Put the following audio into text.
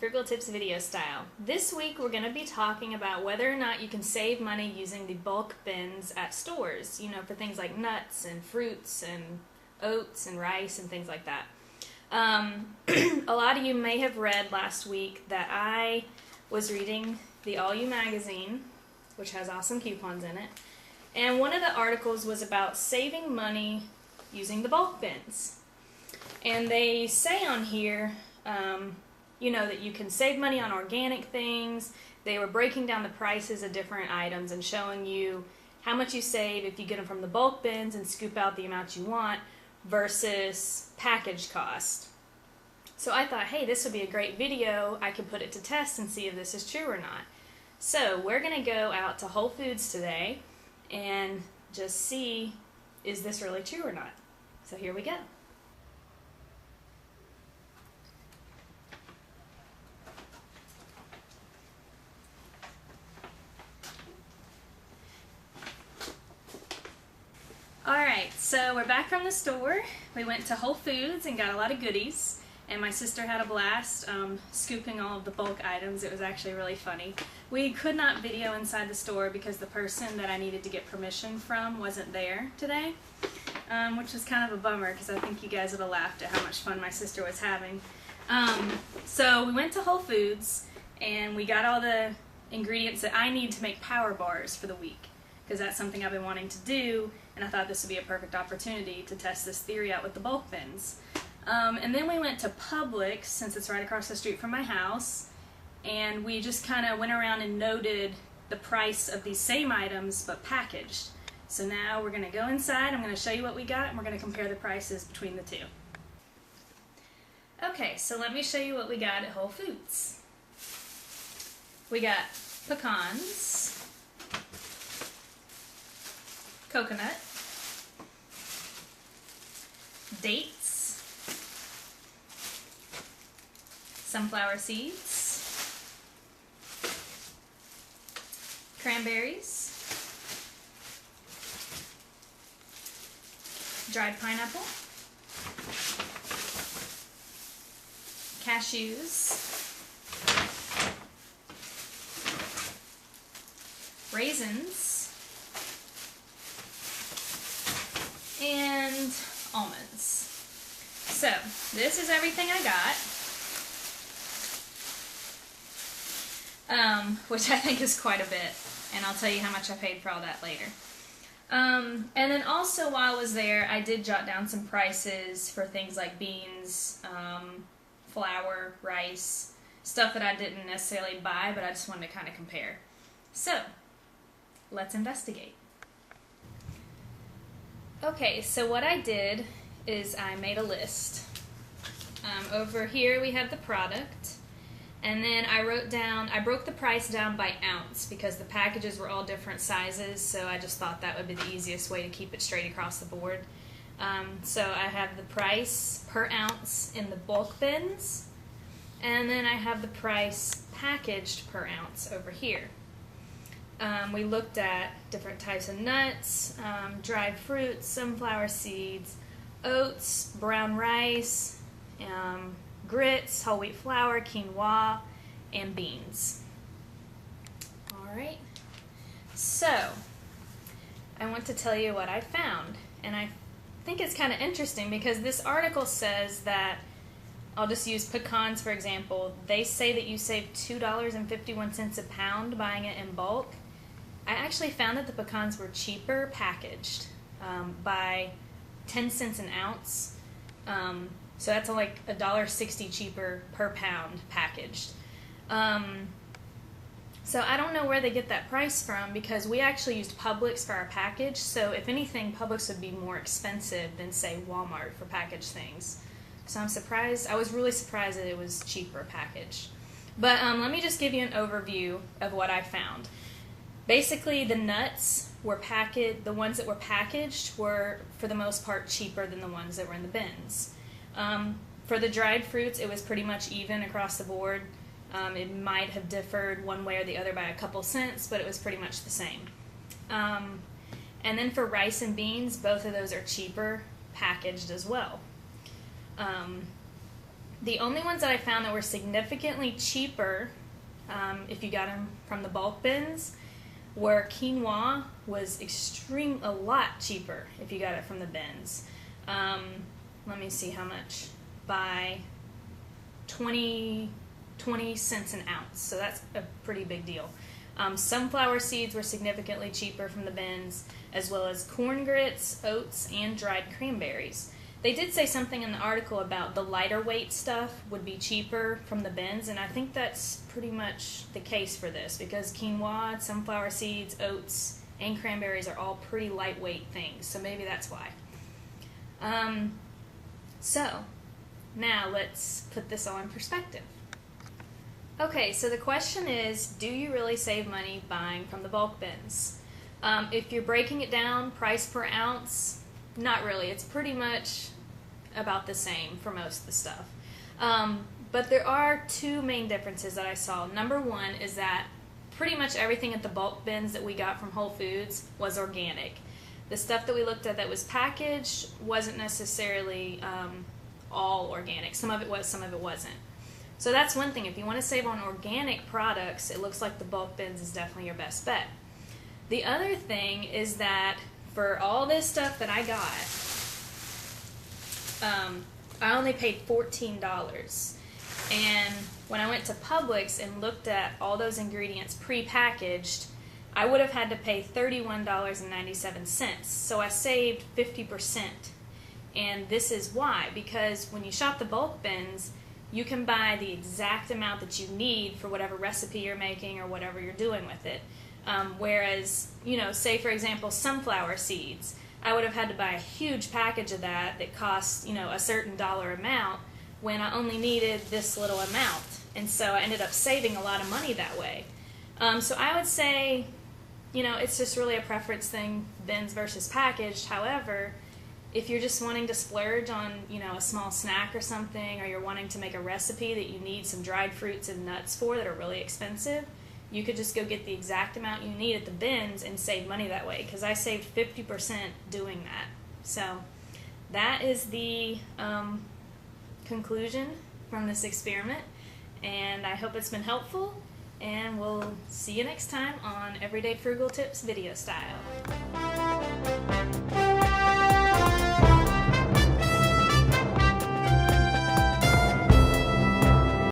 Frugal Tips video style. This week we're going to be talking about whether or not you can save money using the bulk bins at stores, for things like nuts and fruits and oats and rice and things like that. A lot of you may have read last week that I was reading the All You magazine, which has awesome coupons in it, and one of the articles was about saving money using the bulk bins. And they say on here, that you can save money on organic things. They were breaking down the prices of different items and showing you how much you save if you get them from the bulk bins and scoop out the amount you want versus package cost. So I thought, hey, this would be a great video. I could put it to test and see if this is true or not. So we're going to go out to Whole Foods today and just see, is this really true or not? So here we go. Alright, so we're back from the store. We went to Whole Foods and got a lot of goodies, and my sister had a blast scooping all of the bulk items. It was actually really funny. We could not video inside the store because the person that I needed to get permission from wasn't there today, which was kind of a bummer because I think you guys would have laughed at how much fun my sister was having. So we went to Whole Foods and we got all the ingredients that I need to make power bars for the week, because that's something I've been wanting to do, and I thought this would be a perfect opportunity to test this theory out with the bulk bins. And then we went to Publix, since it's right across the street from my house, and we just kind of went around and noted the price of these same items but packaged. So now we're going to go inside, I'm going to show you what we got, and we're going to compare the prices between the two. Okay, so let me show you what we got at Whole Foods. We got pecans, coconut, dates, sunflower seeds, cranberries, dried pineapple, cashews, raisins, and almonds. So this is everything I got, which I think is quite a bit, and I'll tell you how much I paid for all that later. And then also while I was there, I did jot down some prices for things like beans, flour, rice, stuff that I didn't necessarily buy, but I just wanted to kind of compare. So let's investigate. Okay, so what I did is I made a list. Over here we have the product, and then I broke the price down by ounce because the packages were all different sizes, so I just thought that would be the easiest way to keep it straight across the board. So I have the price per ounce in the bulk bins, and then I have the price packaged per ounce over here. We looked at different types of nuts, dried fruits, sunflower seeds, oats, brown rice, grits, whole wheat flour, quinoa, and beans. Alright, so I want to tell you what I found, and I think it's kind of interesting because this article says that, I'll just use pecans for example, they say that you save $2.51 a pound buying it in bulk. I actually found that the pecans were cheaper packaged by 10 cents an ounce. So that's like $1.60 cheaper per pound packaged. So I don't know where they get that price from because we actually used Publix for our package. So if anything, Publix would be more expensive than say Walmart for packaged things. So I'm surprised. I was really surprised that it was cheaper packaged. But let me just give you an overview of what I found. Basically, the nuts were the ones that were packaged were, for the most part, cheaper than the ones that were in the bins. For the dried fruits, it was pretty much even across the board. It might have differed one way or the other by a couple cents, but it was pretty much the same. And then for rice and beans, both of those are cheaper packaged as well. The only ones that I found that were significantly cheaper, if you got them from the bulk bins, were quinoa was a lot cheaper if you got it from the bins. Let me see how much. By 20 cents an ounce, so that's a pretty big deal. Sunflower seeds were significantly cheaper from the bins, as well as corn grits, oats, and dried cranberries. They did say something in the article about the lighter weight stuff would be cheaper from the bins, and I think that's pretty much the case for this, because quinoa, sunflower seeds, oats, and cranberries are all pretty lightweight things, so maybe that's why. So, now let's put this all in perspective. Okay, so the question is, do you really save money buying from the bulk bins? If you're breaking it down, price per ounce, not really. It's pretty much about the same for most of the stuff. But there are two main differences that I saw. Number one is that pretty much everything at the bulk bins that we got from Whole Foods was organic. The stuff that we looked at that was packaged wasn't necessarily all organic. Some of it was, some of it wasn't. So that's one thing. If you want to save on organic products, it looks like the bulk bins is definitely your best bet. The other thing is that for all this stuff that I got, I only paid $14. And when I went to Publix and looked at all those ingredients pre-packaged, I would have had to pay $31.97. So I saved 50%. And this is why, because when you shop the bulk bins, you can buy the exact amount that you need for whatever recipe you're making or whatever you're doing with it. Whereas, say for example, sunflower seeds, I would have had to buy a huge package of that cost, a certain dollar amount when I only needed this little amount. And so I ended up saving a lot of money that way. So I would say, it's just really a preference thing, bins versus packaged. However, if you're just wanting to splurge on, a small snack or something, or you're wanting to make a recipe that you need some dried fruits and nuts for that are really expensive, you could just go get the exact amount you need at the bins and save money that way, because I saved 50% doing that. So that is the conclusion from this experiment, and I hope it's been helpful, and we'll see you next time on Everyday Frugal Tips video style.